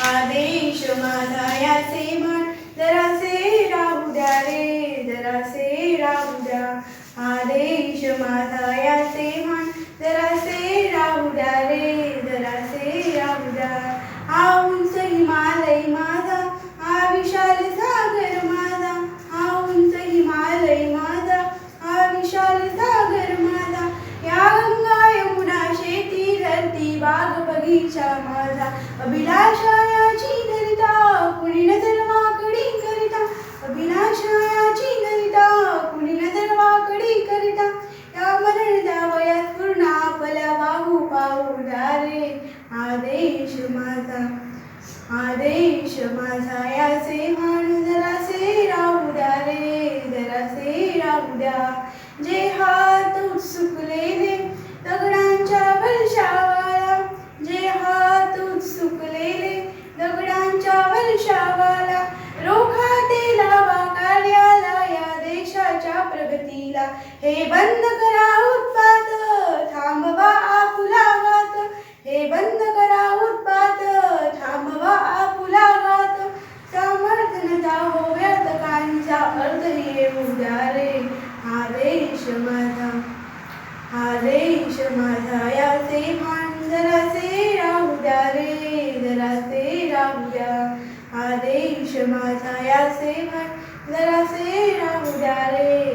आदेश माझा याचे म्हण जरासे राहू द्या रे जरासे राहू द्या आदेश माझा याचे म्हण जरासे राहू द्या रे जरासे राहू द्या हा उंच हिमालय माझा हा विशाल सागर माझा हा उंच हिमालय माझा हा विशाल सागर माझा या गंगा यमुना शेती धरती बाग बगीचा माझा अभिलाषायाची धरिता कुणी नजर वाकडी करिता अभिलाषायाची धरिता कुणी नजर वाकडी करिता या मरणच्या वयात पूर्ण आपल्या बाहू पाहू द्या रे आदेश माझा याचे म्हण जरासे राहू द्या रे जरासे राहू द्या जे हात उत्सुकलेले दगडांच्या वर्षावाला जे हात उत्सुकलेले दगडांच्या वर्षावाला रोखाते लावा कार्याला या देशाच्या प्रगतीला हे बंद करा उत्पात थांबवा आपुला घात हे बंद करा उत्पात थांबवा आपुला घात समर्थनता होव्यात काहींचा अर्थ येऊ द्या रे आदेश माझा याचे म्हण जरासे राहू द्या रे जरासे राहू द्या आदेश माझा याचे म्हण जरासे राहू द्या रे